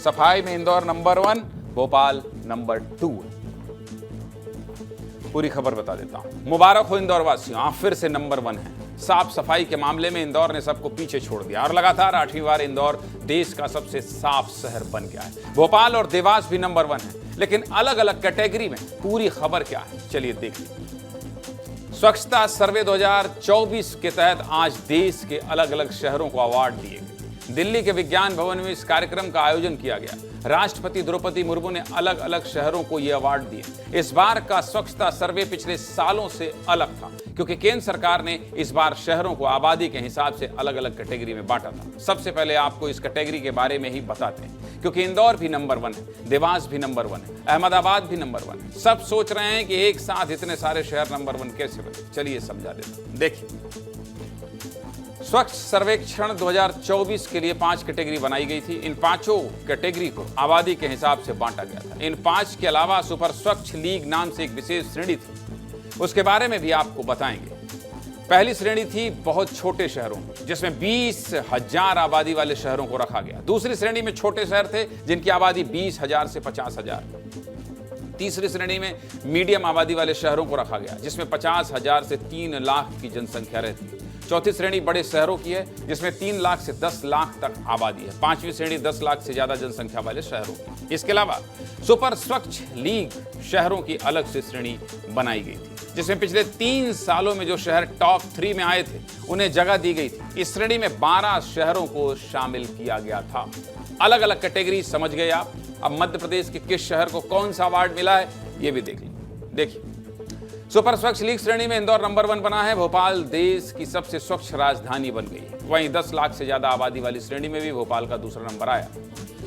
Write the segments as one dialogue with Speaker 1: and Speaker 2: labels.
Speaker 1: सफाई में Indore number 1, Bhopal number 2। पूरी खबर बता देता हूं। मुबारक हो इंदौर वासियों, आप फिर से नंबर 1 हैं। साफ सफाई के मामले में इंदौर ने सबको पीछे छोड़ दिया और लगातार 8वीं बार इंदौर देश का सबसे साफ शहर बन गया है। भोपाल और देवास भी नंबर 1 है, लेकिन अलग अलग कैटेगरी में। पूरी खबर क्या है, चलिए देखिए। स्वच्छता सर्वे 2024 के तहत आज देश के अलग अलग शहरों को अवार्ड दिए गए। दिल्ली के विज्ञान भवन में इस कार्यक्रम का आयोजन किया गया। राष्ट्रपति द्रौपदी मुर्मू ने अलग अलग शहरों को ये अवार्ड दिए। इस बार का स्वच्छता सर्वे पिछले सालों से अलग था, क्योंकि केंद्र सरकार ने इस बार शहरों को आबादी के हिसाब से अलग अलग कैटेगरी में बांटा था। सबसे पहले आपको इस कैटेगरी के बारे में ही बताते हैं, क्योंकि इंदौर भी नंबर 1 है, देवास भी नंबर 1 है, अहमदाबाद भी नंबर 1 है। सब सोच रहे हैं कि एक साथ इतने सारे शहर नंबर 1 कैसे बने। चलिए समझा देते हैं। देखिए, स्वच्छ सर्वेक्षण 2024 के लिए 5 कैटेगरी बनाई गई थी। इन पांचों कैटेगरी को आबादी के हिसाब से बांटा गया था। इन 5 के अलावा सुपर स्वच्छ लीग नाम से एक विशेष श्रेणी थी, उसके बारे में भी आपको बताएंगे। पहली श्रेणी थी बहुत छोटे शहरों, जिसमें 20,000 आबादी वाले शहरों को रखा गया। दूसरी श्रेणी में छोटे शहर थे जिनकी आबादी 20,000 से 50,000। तीसरी श्रेणी में मीडियम आबादी वाले शहरों को रखा गया, जिसमें 50,000 से 3 लाख की जनसंख्या रहती है। चौथी श्रेणी बड़े शहरों की है, जिसमें 3 लाख से 10 लाख तक आबादी है। पांचवी श्रेणी 10 लाख से ज्यादा जनसंख्या वाले शहरों की। इसके अलावा सुपर स्वच्छ लीग शहरों की अलग से श्रेणी बनाई गई थी, जिसमें पिछले 3 सालों में जो शहर टॉप 3 में आए थे उन्हें जगह दी गई थी। इस श्रेणी में 12 शहरों को शामिल किया गया था। अलग अलग कैटेगरी समझ गए आप। अब मध्य प्रदेश के किस शहर को कौन सा अवार्ड मिला है, ये भी देख लीजिए। देखिए, सुपर स्वच्छ लीग श्रेणी में इंदौर नंबर 1 बना है। भोपाल देश की सबसे स्वच्छ राजधानी बन गई है। वहीं 10 लाख से ज्यादा आबादी वाली श्रेणी में भी भोपाल का दूसरा नंबर आया।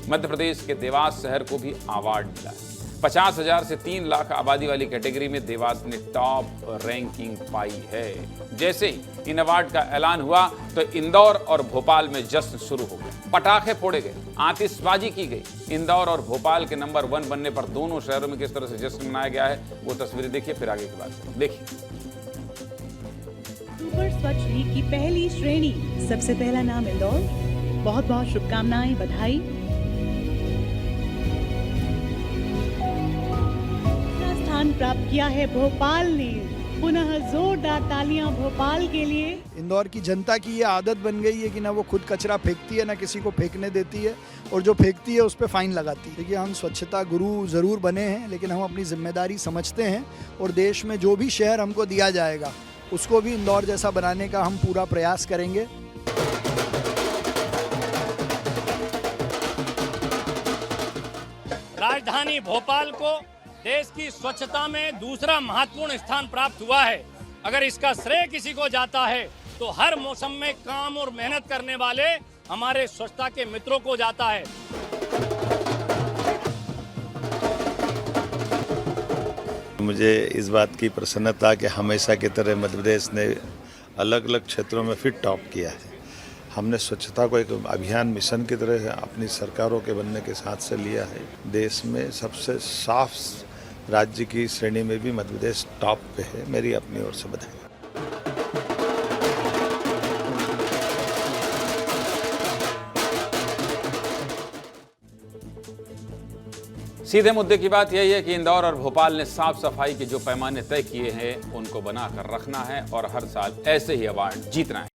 Speaker 1: मध्य प्रदेश के देवास शहर को भी अवार्ड मिला है। 50,000 से 3 लाख आबादी वाली कैटेगरी में देवास ने टॉप रैंकिंग पाई है। जैसे ही इन अवार्ड का ऐलान हुआ तो इंदौर और भोपाल में जश्न शुरू हो गया। पटाखे फोड़े गए, आतिशबाजी की गई। इंदौर और भोपाल के नंबर 1 बनने पर दोनों शहरों में किस तरह से जश्न मनाया गया है, वो तस्वीरें देखिए, फिर आगे की बात करें। देखिए,
Speaker 2: सुपर स्वच्छ लीग की पहली श्रेणी, सबसे पहला नाम इंदौर। बहुत बहुत शुभकामनाएं, बधाई। स्थान प्राप्त किया है भोपाल ने। पुनः जोरदार तालियां भोपाल के लिए।
Speaker 3: इंदौर की जनता की ये आदत बन गई है कि ना वो खुद कचरा फेंकती है, ना किसी को फेंकने देती है, और जो फेंकती है उस पर फाइन लगाती है। देखिए, हम स्वच्छता गुरु ज़रूर बने हैं, लेकिन हम अपनी जिम्मेदारी समझते हैं और देश में जो भी शहर हमको दिया जाएगा उसको भी इंदौर जैसा बनाने का हम पूरा प्रयास करेंगे।
Speaker 4: राजधानी भोपाल को देश की स्वच्छता में दूसरा महत्वपूर्ण स्थान प्राप्त हुआ है। अगर इसका श्रेय किसी को जाता है तो हर मौसम में काम और मेहनत करने वाले हमारे स्वच्छता के मित्रों को जाता है।
Speaker 5: मुझे इस बात की प्रसन्नता कि हमेशा की तरह मध्य प्रदेश ने अलग अलग क्षेत्रों में फिर टॉप किया है। हमने स्वच्छता को एक अभियान मिशन की तरह अपनी सरकारों के बनने के साथ से लिया है। देश में सबसे साफ राज्य की श्रेणी में भी मध्य प्रदेश टॉप पे है। मेरी अपनी ओर से बधाई।
Speaker 1: सीधे मुद्दे की बात यही है कि इंदौर और भोपाल ने साफ सफाई के जो पैमाने तय किए हैं उनको बनाकर रखना है और हर साल ऐसे ही अवार्ड जीतना है।